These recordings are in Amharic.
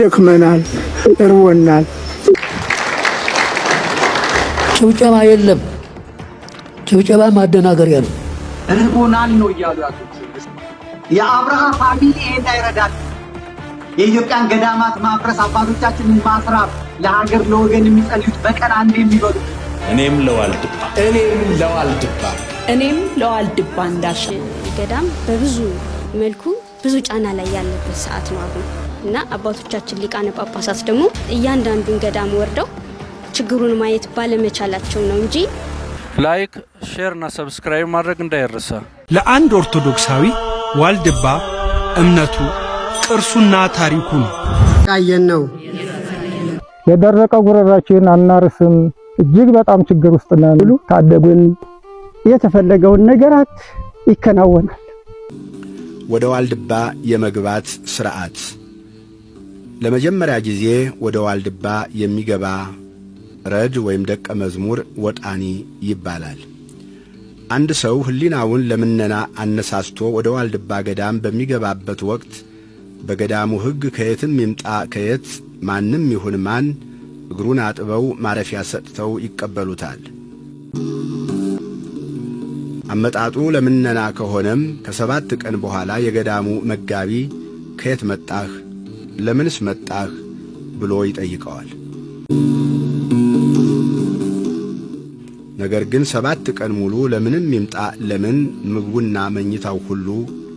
ደክመናል፣ እርቦናል። ጭብጨባ የለም። ጭብጨባ ማደናገሪያ ነው። ርቦናል ነው እያሉ ያሉት። የአብርሃም ፋሚሊ ይሄን አይረዳል። የኢትዮጵያን ገዳማት ማፍረስ፣ አባቶቻችንን ማስራብ፣ ለሀገር ለወገን የሚጸልዩት በቀን አንድ የሚበሉት እኔም ለዋልድባ እንዳሻ ገዳም በብዙ መልኩ ብዙ ጫና ላይ ያለበት ሰዓት ነው አሁን እና አባቶቻችን ሊቃነ ጳጳሳት ደግሞ እያንዳንዱን ገዳም ወርደው ችግሩን ማየት ባለመቻላቸው ነው እንጂ። ላይክ፣ ሼር እና ሰብስክራይብ ማድረግ እንዳይረሳ። ለአንድ ኦርቶዶክሳዊ ዋልድባ እምነቱ ቅርሱና ታሪኩ ነው። ቃየን ነው የደረቀ ጉረራችን አናርስም፣ እጅግ በጣም ችግር ውስጥ ነን ብሉ ታደጉን። የተፈለገውን ነገራት ይከናወናል። ወደ ዋልድባ የመግባት ሥርዓት። ለመጀመሪያ ጊዜ ወደ ዋልድባ የሚገባ ረድ ወይም ደቀ መዝሙር ወጣኒ ይባላል። አንድ ሰው ሕሊናውን ለምነና አነሳስቶ ወደ ዋልድባ ገዳም በሚገባበት ወቅት በገዳሙ ሕግ ከየትም ይምጣ ከየት ማንም ይሁን ማን እግሩን አጥበው ማረፊያ ሰጥተው ይቀበሉታል። አመጣጡ ለምነና ከሆነም ከ7 ቀን በኋላ የገዳሙ መጋቢ ከየት መጣህ፣ ለምንስ መጣህ ብሎ ይጠይቀዋል። ነገር ግን 7 ቀን ሙሉ ለምንም ይምጣ ለምን ምግቡና መኝታው ሁሉ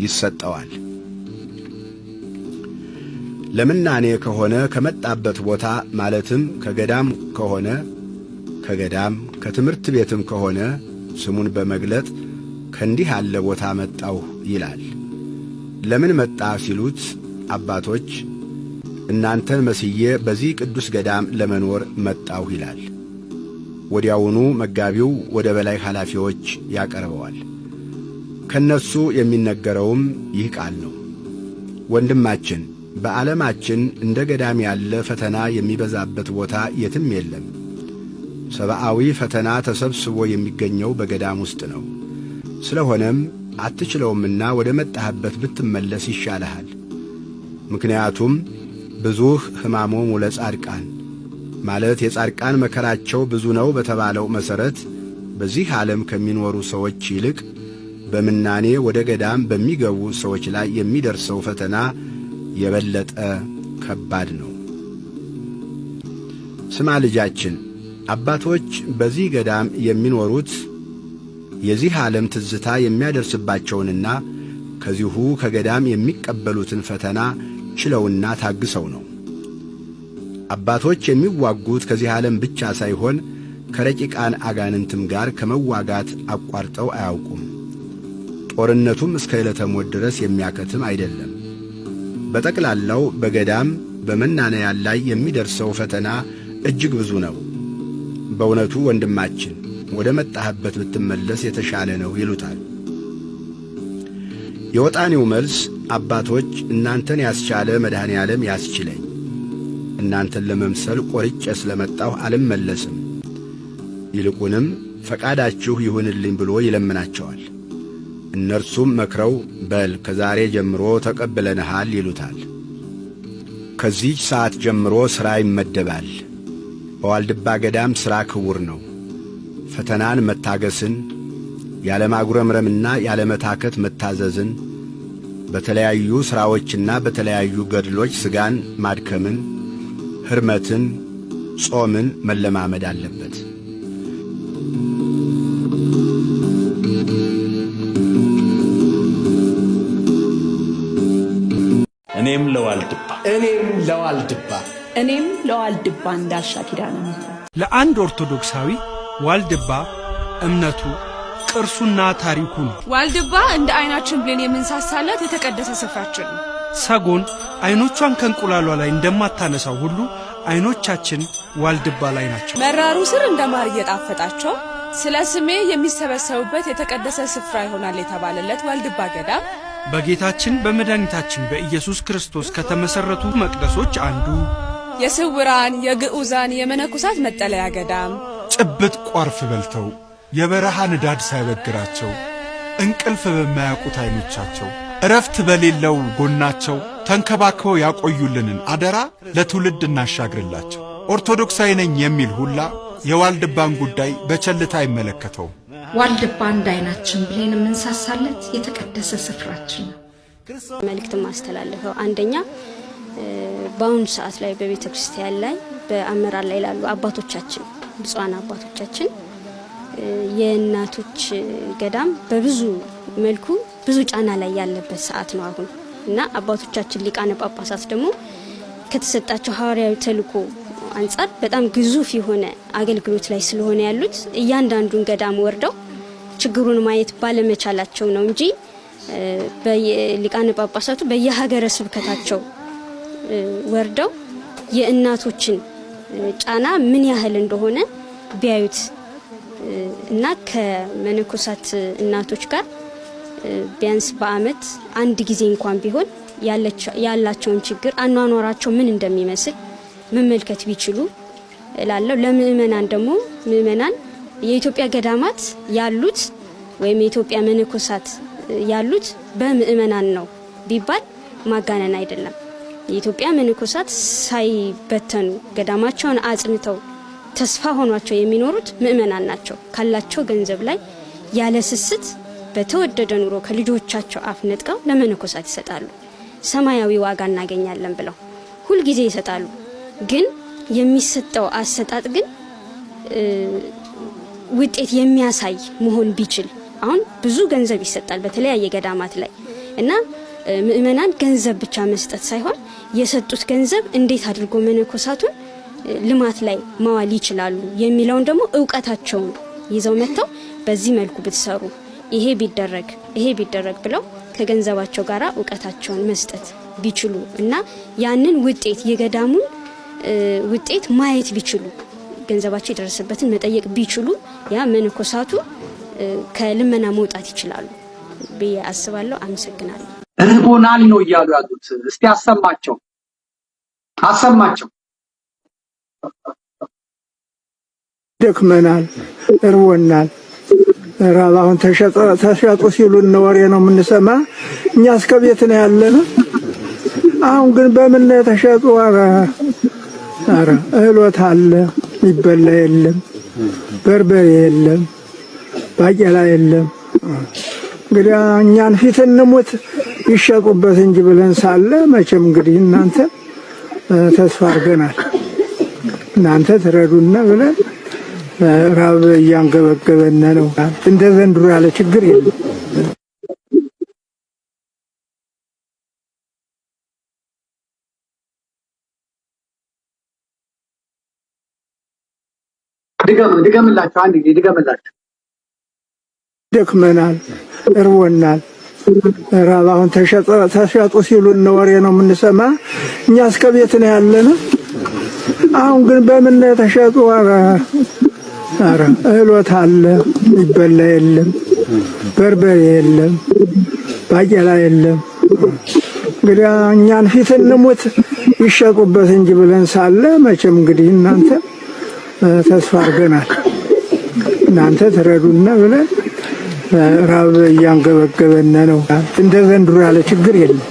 ይሰጠዋል። ለምናኔ ከሆነ ከመጣበት ቦታ ማለትም ከገዳም ከሆነ ከገዳም፣ ከትምህርት ቤትም ከሆነ ስሙን በመግለጥ ከእንዲህ ያለ ቦታ መጣሁ ይላል። ለምን መጣ ሲሉት አባቶች እናንተን መስዬ በዚህ ቅዱስ ገዳም ለመኖር መጣሁ ይላል። ወዲያውኑ መጋቢው ወደ በላይ ኃላፊዎች ያቀርበዋል። ከነሱ የሚነገረውም ይህ ቃል ነው። ወንድማችን በዓለማችን እንደ ገዳም ያለ ፈተና የሚበዛበት ቦታ የትም የለም። ሰብአዊ ፈተና ተሰብስቦ የሚገኘው በገዳም ውስጥ ነው። ስለሆነም አትችለውምና ወደ መጣህበት ብትመለስ ይሻልሃል። ምክንያቱም ብዙህ ሕማሞሙ ለጻድቃን ማለት የጻድቃን መከራቸው ብዙ ነው በተባለው መሠረት በዚህ ዓለም ከሚኖሩ ሰዎች ይልቅ በምናኔ ወደ ገዳም በሚገቡ ሰዎች ላይ የሚደርሰው ፈተና የበለጠ ከባድ ነው። ስማ ልጃችን፣ አባቶች በዚህ ገዳም የሚኖሩት የዚህ ዓለም ትዝታ የሚያደርስባቸውንና ከዚሁ ከገዳም የሚቀበሉትን ፈተና ችለውና ታግሰው ነው። አባቶች የሚዋጉት ከዚህ ዓለም ብቻ ሳይሆን ከረቂቃን አጋንንትም ጋር ከመዋጋት አቋርጠው አያውቁም። ጦርነቱም እስከ ዕለተ ሞት ድረስ የሚያከትም አይደለም። በጠቅላላው በገዳም በመናንያን ላይ የሚደርሰው ፈተና እጅግ ብዙ ነው። በእውነቱ ወንድማችን ወደ መጣህበት ብትመለስ የተሻለ ነው ይሉታል። የወጣኔው መልስ አባቶች እናንተን ያስቻለ መድኃኔ ዓለም ያስችለኝ፣ እናንተን ለመምሰል ቆርጬ ስለመጣሁ አልመለስም፣ ይልቁንም ፈቃዳችሁ ይሁንልኝ ብሎ ይለምናቸዋል። እነርሱም መክረው በል ከዛሬ ጀምሮ ተቀብለንሃል ይሉታል። ከዚህ ሰዓት ጀምሮ ሥራ ይመደባል። በዋልድባ ገዳም ሥራ ክቡር ነው። ፈተናን መታገስን፣ ያለማጉረምረምና ያለመታከት መታዘዝን፣ በተለያዩ ሥራዎችና በተለያዩ ገድሎች ሥጋን ማድከምን፣ ሕርመትን፣ ጾምን መለማመድ አለበት። እኔም ለዋልድባ እንዳሻ ኪዳነ ምሕረት። ለአንድ ኦርቶዶክሳዊ ዋልድባ እምነቱ ቅርሱና ታሪኩ ነው። ዋልድባ እንደ ዓይናችን ብሌን የምንሳሳላት የተቀደሰ ስፍራችን ነው። ሰጎን ዓይኖቿን ከእንቁላሏ ላይ እንደማታነሳው ሁሉ ዓይኖቻችን ዋልድባ ላይ ናቸው። መራሩ ስር እንደ ማር እየጣፈጣቸው ስለ ስሜ የሚሰበሰቡበት የተቀደሰ ስፍራ ይሆናል የተባለለት ዋልድባ ገዳም በጌታችን በመድኃኒታችን በኢየሱስ ክርስቶስ ከተመሠረቱ መቅደሶች አንዱ፣ የስውራን የግዑዛን የመነኩሳት መጠለያ ገዳም፣ ጭብጥ ቋርፍ በልተው የበረሃ ንዳድ ሳይበግራቸው እንቅልፍ በማያውቁት ዓይኖቻቸው እረፍት በሌለው ጎናቸው ተንከባክበው ያቆዩልንን አደራ ለትውልድ እናሻግርላቸው። ኦርቶዶክሳዊ ነኝ የሚል ሁላ የዋልድባን ጉዳይ በቸልታ አይመለከተው። ዋልድባ አንድ አይናችን ብለን የምንሳሳለት የተቀደሰ ስፍራችን ነው። መልእክት ማስተላለፈው አንደኛ በአሁኑ ሰዓት ላይ በቤተ ክርስቲያን ላይ በአመራር ላይ ላሉ አባቶቻችን ብፁዓን አባቶቻችን የእናቶች ገዳም በብዙ መልኩ ብዙ ጫና ላይ ያለበት ሰዓት ነው አሁን እና አባቶቻችን ሊቃነ ጳጳሳት ደግሞ ከተሰጣቸው ሐዋርያዊ ተልእኮ አንፃር በጣም ግዙፍ የሆነ አገልግሎት ላይ ስለሆነ ያሉት እያንዳንዱን ገዳም ወርደው ችግሩን ማየት ባለመቻላቸው ነው እንጂ በሊቃነ ጳጳሳቱ በየሀገረ ስብከታቸው ወርደው የእናቶችን ጫና ምን ያህል እንደሆነ ቢያዩት እና ከመነኮሳት እናቶች ጋር ቢያንስ በአመት አንድ ጊዜ እንኳን ቢሆን ያላቸውን ችግር አኗኗራቸው ምን እንደሚመስል መመልከት ቢችሉ እላለሁ። ለምእመናን ደግሞ ምእመናን የኢትዮጵያ ገዳማት ያሉት ወይም የኢትዮጵያ መነኮሳት ያሉት በምእመናን ነው ቢባል ማጋነን አይደለም። የኢትዮጵያ መነኮሳት ሳይበተኑ ገዳማቸውን አጽንተው ተስፋ ሆኗቸው የሚኖሩት ምእመናን ናቸው። ካላቸው ገንዘብ ላይ ያለ ስስት በተወደደ ኑሮ ከልጆቻቸው አፍ ነጥቀው ለመነኮሳት ይሰጣሉ። ሰማያዊ ዋጋ እናገኛለን ብለው ሁሉ ጊዜ ይሰጣሉ። ግን የሚሰጠው አሰጣጥ ግን ውጤት የሚያሳይ መሆን ቢችል አሁን ብዙ ገንዘብ ይሰጣል በተለያየ ገዳማት ላይ እና ምእመናን ገንዘብ ብቻ መስጠት ሳይሆን የሰጡት ገንዘብ እንዴት አድርጎ መነኮሳቱን ልማት ላይ ማዋል ይችላሉ የሚለውን ደግሞ ዕውቀታቸውን ይዘው መጥተው በዚህ መልኩ ብትሰሩ ይሄ ቢደረግ ብለው ከገንዘባቸው ጋራ ዕውቀታቸውን መስጠት ቢችሉ እና ያንን ውጤት የገዳሙን ውጤት ማየት ቢችሉ ገንዘባቸው የደረሰበትን መጠየቅ ቢችሉ ያ መነኮሳቱ ከልመና መውጣት ይችላሉ ብዬ አስባለሁ። አመሰግናለሁ። ርቦናል ነው እያሉ ያሉት። እስቲ አሰማቸው። ደክመናል፣ እርቦናል። ራባውን ተሸጡ ሲሉን ወሬ ነው የምንሰማ። እኛ እስከ ቤት ነው ያለነው። አሁን ግን በምን ተሸጡ? ኧረ እህሎት አለ ይበላ የለም፣ በርበሬ የለም፣ ባቄላ የለም። እንግዲህ እኛን ፊት እንሙት ይሸጡበት እንጂ ብለን ሳለ መቼም እንግዲህ እናንተ ተስፋ አድርገናል እናንተ ትረዱና ብለን ራብ እያንገበገበን ነው። እንደ ዘንድሮ ያለ ችግር የለም። ድገምላችሁ አንድ ጊዜ ድገምላችሁ። ደክመናል፣ እርቦናል። ራባውን ተሸጡ ሲሉን ወሬ ነው የምንሰማ። እኛ እስከ ቤት ነው ያለነው። አሁን ግን በምን ተሸጡ? ኧረ እህሎት አለ ይበላ የለም፣ በርበሬ የለም፣ ባቄላ የለም። እንግዲህ እኛን ፊት እንሙት ይሸጡበት እንጂ ብለን ሳለ መቼም እንግዲህ እናንተ ተስፋ አድርገናል እናንተ ትረዱና ብለን ራብ እያንገበገበን ነው። እንደ ዘንድሮ ያለ ችግር የለም።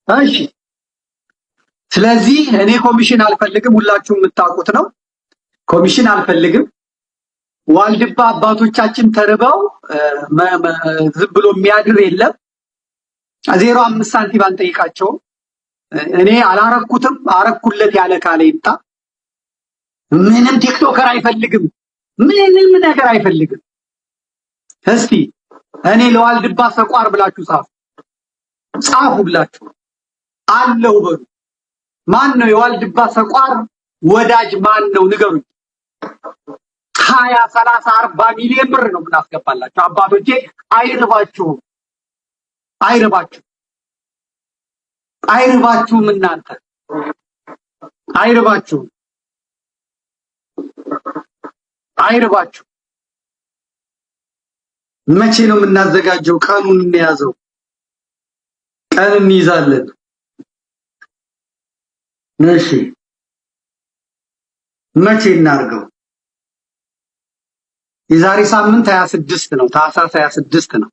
እሺ፣ ስለዚህ እኔ ኮሚሽን አልፈልግም። ሁላችሁም የምታውቁት ነው። ኮሚሽን አልፈልግም። ዋልድባ አባቶቻችን ተርበው ዝም ብሎ የሚያድር የለም። 0.5 ሳንቲም አንጠይቃቸው። እኔ አላረኩትም አረኩለት ያለ ካለ ይምጣ። ምንም ቲክቶከር አይፈልግም፣ ምንም ነገር አይፈልግም። እስቲ እኔ ለዋልድባ ሰቋር ብላችሁ ጻፉ ብላችሁ አለው በሉ። ማን ነው የዋልድባ ሰቋር ወዳጅ? ማን ነው ንገሩኝ። 20 30 40 ሚሊዮን ብር ነው ምናስገባላችሁ። አባቶቼ አይርባችሁም፣ አይርባችሁም እናንተ አይርባችሁም። መቼ ነው የምናዘጋጀው? ቀኑን እንያዘው። ቀን እንይዛለን። እሺ መቼ እናርገው? የዛሬ ሳምንት 26 ነው፣ ታህሳስ 26 ነው።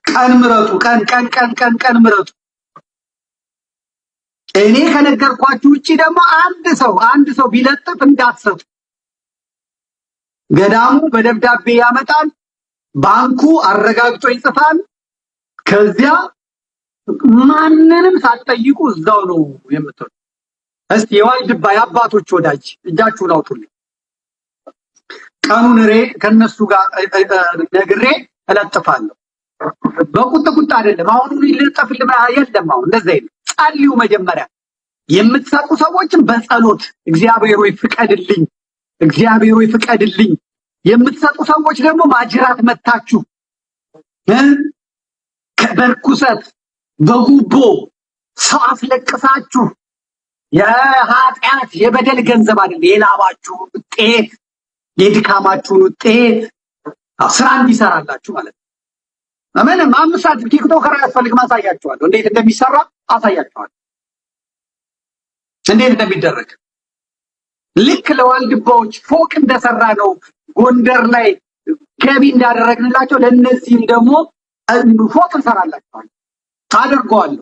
ቀን ምረጡ። ቀን ምረጡ። እኔ ከነገርኳችሁ ውጪ ደግሞ አንድ ሰው ቢለጥፍ እንዳትሰጡ። ገዳሙ በደብዳቤ ያመጣል፣ ባንኩ አረጋግጦ ይጽፋል። ከዚያ ማንንም ሳትጠይቁ እዛው ነው የምትወጡ። እስቲ የዋልድባ የአባቶች ወዳጅ እጃችሁን አውጡልኝ። ቀኑን ከነሱ ጋር ነግሬ እለጥፋለሁ። በቁጥቁጥ አይደለም። አሁን ይለጠፍልኝ የለም። አሁን እንደዛ ይሄ ጸልዩ። መጀመሪያ የምትሰጡ ሰዎችን በጸሎት እግዚአብሔር ሆይ ፍቀድልኝ፣ እግዚአብሔር ሆይ ፍቀድልኝ። የምትሰጡ ሰዎች ደግሞ ማጅራት መታችሁ በርኩሰት በጉቦ ሰው አስለቅሳችሁ የኃጢአት የበደል ገንዘብ አይደል የላባችሁ ውጤት የድካማችሁ ውጤት ስራ እንዲሰራላችሁ ማለት ነው። ምንም 5 ሰዓት ቲክቶከር አያስፈልግም። አሳያችኋለሁ እንዴት እንደሚሰራ አሳያችኋለሁ፣ እንዴት እንደሚደረግ። ልክ ለዋልድባዎች ፎቅ እንደሰራ ነው ጎንደር ላይ ገቢ እንዳደረግንላቸው ለነዚህም ደግሞ ፎቅ እንሰራላችኋለሁ፣ አደርገዋለሁ።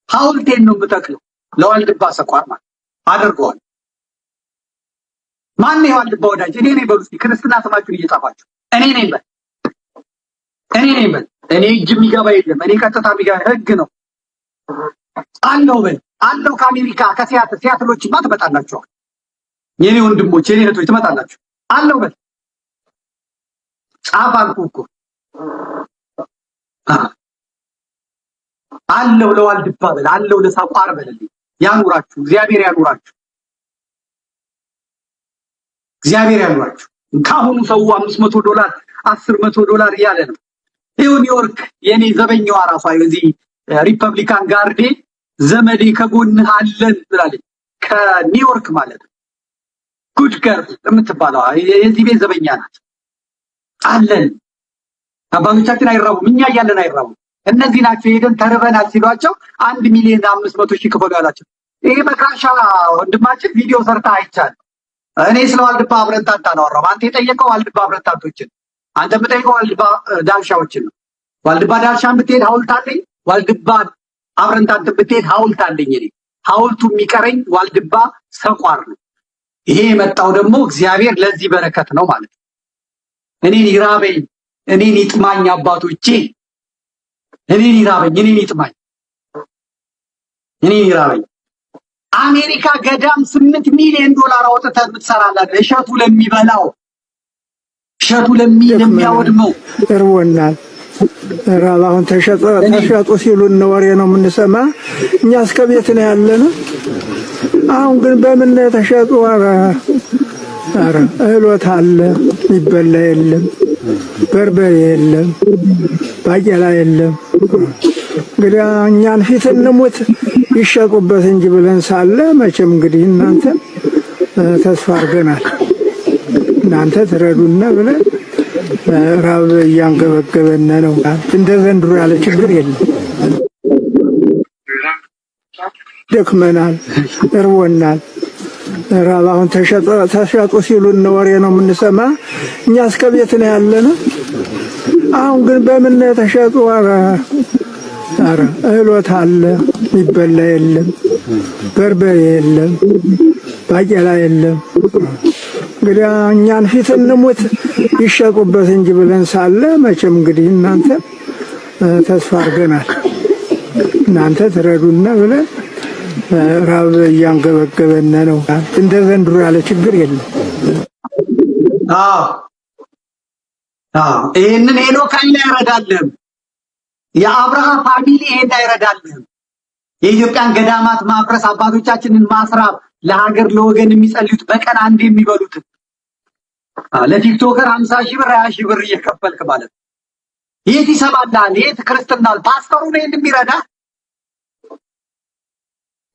ሐውልቴን ነው የምተክለው ለዋልድባ ሰቋር ማለት አደርገዋለሁ። ማን ነው የዋልድባ ወዳጅ? እኔ ነኝ በሉ እስኪ ክርስትና ስማችሁን እየጻፋችሁ እኔ ነኝ በል። እኔ እጅ የሚገባ የለም። እኔ ቀጥታ የሚገባ ህግ ነው አለው በል አለው። ከአሜሪካ ከሲያትሎችማ ትመጣላችኋል። የኔ ወንድሞች የኔ እህቶች ትመጣላችሁ አለው በል። ጻፍ አልኩ እኮ አለው ለዋልድባ በል አለው ለሰቋር በልልኝ። ያኑራችሁ እግዚአብሔር ያኑራችሁ፣ እግዚአብሔር ያኑራችሁ። ካሁኑ ሰው $500 $10 እያለ ነው። ይኸው ኒውዮርክ የኔ ዘበኛዋ ራሷ እዚህ ሪፐብሊካን ጋርዴ ዘመዴ ከጎንህ አለን ብላለች። ከኒውዮርክ ማለት ነው። ጉድ ገርል የምትባለው የዚህ ቤት ዘበኛ ናት። አለን አባቶቻችን አይራቡም፣ እኛ እያለን አይራቡም። እነዚህ ናቸው ሄደን ተርበናል ሲሏቸው 1,500,000 ክፈሉ ያላቸው። ይሄ መካሻ ወንድማችን ቪዲዮ ሰርታ አይቻልም። እኔ ስለ ዋልድባ አብረንታንታ ነው አወራው። አንተ የጠየቀው ዋልድባ አብረንታንቶችን፣ አንተ የምጠይቀው ዋልድባ ዳልሻዎችን ነው። ዋልድባ ዳልሻን ብትሄድ ሐውልት አለኝ፣ ዋልድባ አብረንታንት ብትሄድ ሐውልት አለኝ። እኔ ሐውልቱ የሚቀረኝ ዋልድባ ሰቋር ነው። ይሄ የመጣው ደግሞ እግዚአብሔር ለዚህ በረከት ነው ማለት ነው። እኔን ይራበኝ፣ እኔን ይጥማኝ፣ አባቶቼ እኔን ይራበኝ፣ እኔን ይጥማኝ፣ እኔን ይራበኝ። አሜሪካ ገዳም $8 ሚሊዮን አውጥተህ የምትሰራላት እሸቱ ለሚበላው እሸቱ ለሚያወድመው እርቦናል። ራባውን ተሸጡ ሲሉን ወሬ ነው የምንሰማ። እኛ እስከ ቤት ነው ያለነው። አሁን ግን በምን ተሸጡ? ኧረ እህሎት አለ ይበላ የለም፣ በርበሬ የለም፣ ባቄላ የለም። እንግዲህ እኛን ፊት እንሙት ይሸጡበት እንጂ ብለን ሳለ መቼም እንግዲህ እናንተ ተስፋ አድርገናል፣ እናንተ ትረዱና ብለን ራብ እያንገበገበን ነው። እንደ ዘንድሮ ያለ ችግር የለም። ደክመናል፣ እርቦናል። ራብ አሁን ተሸጡ ሲሉን ወሬ ነው የምንሰማ። እኛ እስከ ቤት ነው ያለነው። አሁን ግን በምን ተሸጡ? ኧረ እህሎት አለ ይበላ የለም፣ በርበሬ የለም፣ ባቄላ የለም። እንግዲህ እኛን ፊት እንሙት ይሸጡበት እንጂ ብለን ሳለ መቼም እንግዲህ እናንተ ተስፋ አድርገናል፣ እናንተ ትረዱና ብለን ራብ እያንገበገበን ነው። እንደ ዘንድሮ ያለ ችግር የለም። ይህንን ሄኖክ ኃይሌ አይረዳልህም። የአብርሃም ፋሚሊ ይሄን አይረዳልህም። የኢትዮጵያን ገዳማት ማፍረስ፣ አባቶቻችንን ማስራብ፣ ለሀገር ለወገን የሚጸልዩት በቀን አንድ የሚበሉት ለቲክቶከር 50,000 ብር 20,000 ብር እየከፈልክ ማለት ነው። የት ይሰማልሃል? የት ክርስትናል? ፓስተሩ ነው የሚረዳ?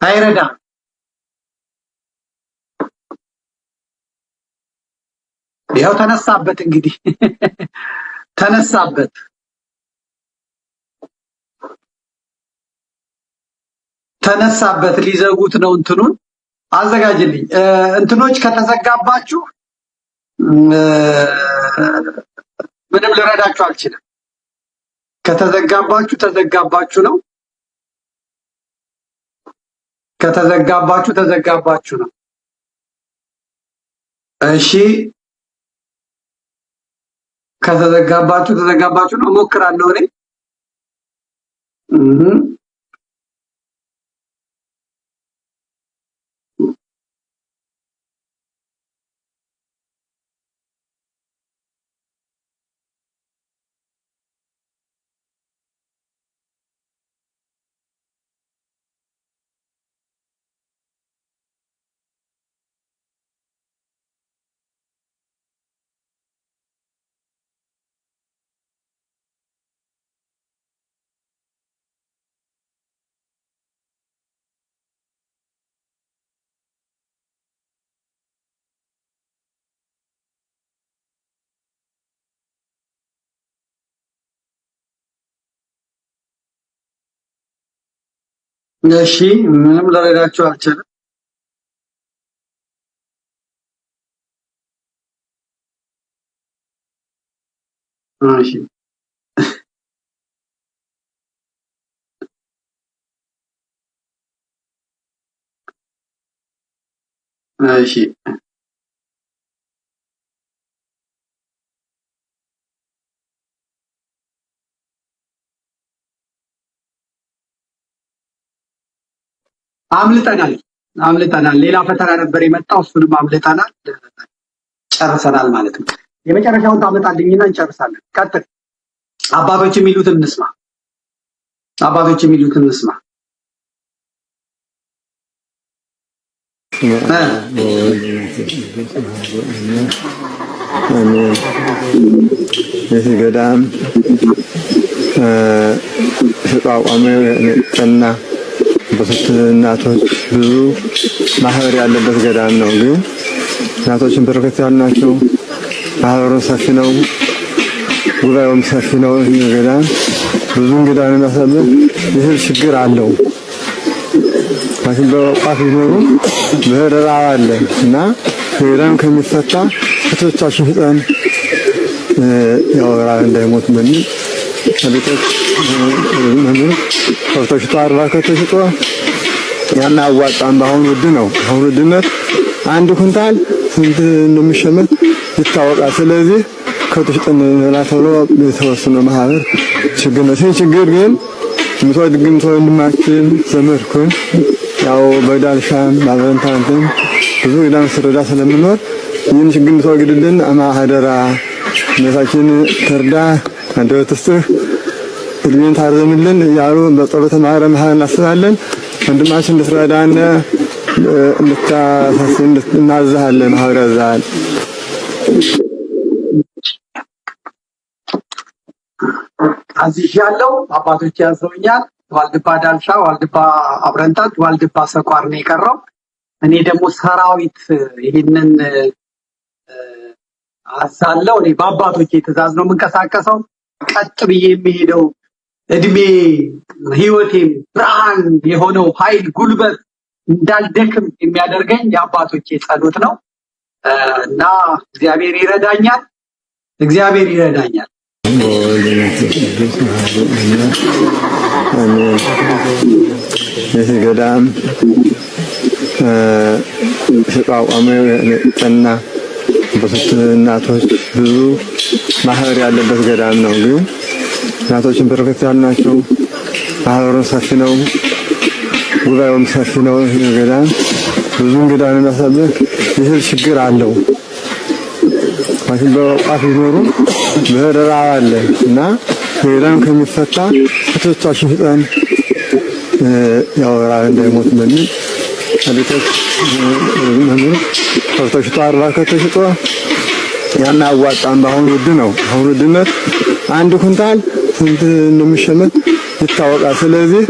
አይረዳም። ያው ተነሳበት እንግዲህ ተነሳበት። ተነሳበት ሊዘጉት ነው እንትኑን አዘጋጅልኝ። እንትኖች ከተዘጋባችሁ ምንም ልረዳችሁ አልችልም። ከተዘጋባችሁ ተዘጋባችሁ ነው። ከተዘጋባችሁ ነው። እሺ ከተዘጋባችሁ ነው። እሞክራለሁ እኔ እሺ ምንም ልረዳችሁ አልችልም። እሺ እሺ አምልጠናል። ሌላ ፈተና ነበር የመጣው፣ እሱንም አምልጠናል። ጨርሰናል ማለት ነው። የመጨረሻውን ታመጣልኝና እንጨርሳለን። ቀጥል። አባቶች የሚሉትን እንስማ። የዚህ ገዳም ተቋቋመ ቀና በሶስት እናቶች ብዙ ማህበር ያለበት ገዳም ነው። ግን እናቶችን በርከት ያሉ ናቸው። ማህበሩ ሰፊ ነው። ጉባኤውም ሰፊ ነው። ይህ ገዳም ብዙ እንግዳ ነው የሚያሳልፍ። ይህ ችግር አለው። ማሽን በቋፍ ይኖሩ በረራ አለ እና ገዳም ከሚፈታ እህቶቻችን ፍጠን ያወራ እንዳይሞት በሚል ቤቶች ከብቶች አርባ ከብቶች ያን አዋጣን። በአሁኑ ውድ ነው። አሁን ውድነት አንድ ኩንታል ስንት እንደሚሸመት ይታወቃል። ስለዚህ ከብቶች ጥንላ ተብሎ የተወሰነ ማህበር ችግር ነው። ይህ ችግር ግን ምትወድግምቶ ወንድማችን ዘመድኩን ያው በዳልሻም ባበንታንተም ብዙ ገዳም ስረዳ ስለምኖር ይህን ችግር ምትወግድልን አማህደራ እነታችን ተርዳ አንተ ወጥተህ እድሜን ታረምልን ያሉ በጸሎተ ማርያም እናስባለን። ወንድማችን እንድትረዳን እንድታሳስን እናዛለን። ማህበረዛል እዚህ ያለው አባቶች ያዘውኛል። ዋልድባ ዳልሻ፣ ዋልድባ አብረንታት፣ ዋልድባ ሰቋር ነው የቀረው። እኔ ደግሞ ሰራዊት ይሄንን አዛለው። እኔ በአባቶቼ ትእዛዝ ነው የምንቀሳቀሰው። ቀጥ ብዬ የሚሄደው እድሜ ህይወቴም ብርሃን የሆነው ኃይል ጉልበት እንዳልደክም የሚያደርገኝ የአባቶቼ ጸሎት ነው እና እግዚአብሔር ይረዳኛል። የዚህ ገዳም ተቋቋመ ቀና በሶስት እናቶች ብዙ ማህበር ያለበት ገዳም ነው። ግን እናቶችን በርከት ያሉ ናቸው። ማህበሩ ሰፊ ነው። ጉባኤውም ሰፊ ነው። ይህ ገዳም ብዙ እንግዳ ነው የሚያሳልፍ። ይህ ችግር አለው። ማሽን በቋፍ ይኖሩ በረራ አለ እና ገዳም ከሚፈታ እህቶቻችን ፍጠን ያወራ እንዳይሞት በሚል ቤቶች ከብቶች አርባ ከብቶች ያን አዋጣን። በአሁኑ ውድ ነው። አሁን ውድነት አንድ ኩንታል ስንት እንደሚሸመት ይታወቃል። ስለዚህ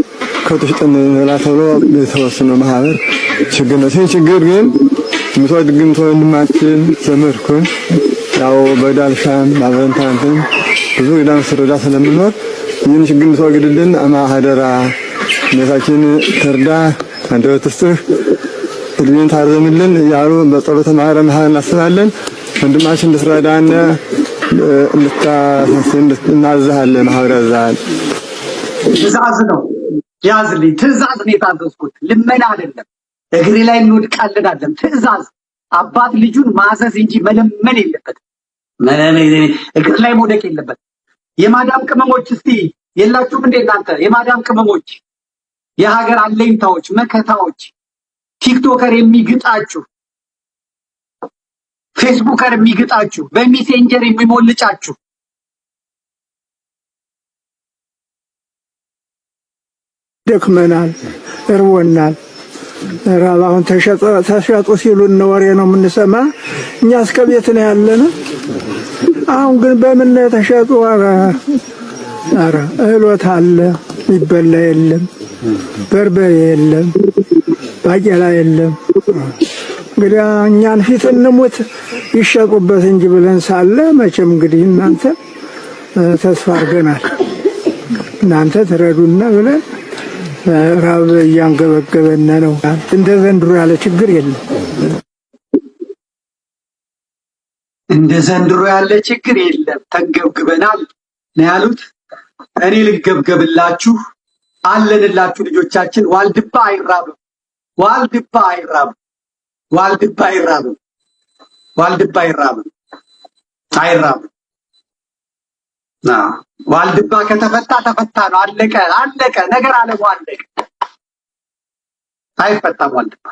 ከብቶች ጥንላ ተብሎ የተወሰነ ማህበር ችግር ነው። ይህ ችግር ግን ምትወድግምቶ ወንድማችን ዘመድኩን ያው በዳልሻም ባበንታንተም ብዙ ገዳም ስረዳ ስለምኖር ይህን ችግር ምትወግድልን አማህደራ ቤታችን ተርዳ አንተ ወጥተህ እድሜን ታርዘምልን ያሉ በጸሎተ ማርያም እናስባለን። ወንድማችን እንድትረዳን እናዝሃለን። ማህበረ ዛል ትእዛዝ ነው። ያዝልኝ። ትእዛዝ ነው የታዘዝኩት፣ ልመና አይደለም። እግሬ ላይ እንወድቃለን አይደለም። ትእዛዝ አባት ልጁን ማዘዝ እንጂ መለመን የለበትም። እግር ላይ መውደቅ የለበትም። የማዳም ቅመሞች እስቲ የላችሁም እንዴ እናንተ? የማዳም ቅመሞች፣ የሀገር አለኝታዎች፣ መከታዎች፣ ቲክቶከር የሚግጣችሁ፣ ፌስቡከር የሚግጣችሁ፣ በሜሴንጀር የሚሞልጫችሁ ደክመናል፣ እርቦናል። ራብ አሁን ተሸጡ ሲሉን ወሬ ነው የምንሰማ። እኛ እስከ ቤት ነው ያለነ። አሁን ግን በምን ተሸጡ? ኧረ እህሎት አለ ይበላ የለም፣ በርበሬ የለም፣ ባቄላ የለም። እንግዲህ እኛን ፊት እንሙት ይሸጡበት እንጂ ብለን ሳለ መቼም እንግዲህ እናንተ ተስፋ አድርገናል፣ እናንተ ትረዱና ብለን ራብ እያንገበገበን ነው። እንደ ዘንድሮ ያለ ችግር የለም። እንደ ዘንድሮ ያለ ችግር የለም። ተንገብግበናል ነው ያሉት። እኔ ልገብገብላችሁ አለንላችሁ። ልጆቻችን ዋልድባ አይራብም፣ ዋልድባ አይራብም፣ ዋልድባ አይራብም፣ ዋልድባ አይራብም፣ አይራብም። ዋልድባ ከተፈታ ተፈታ ነው። አለቀ አለቀ። ነገር አለሙ አለቀ። አይፈታም ዋልድባ።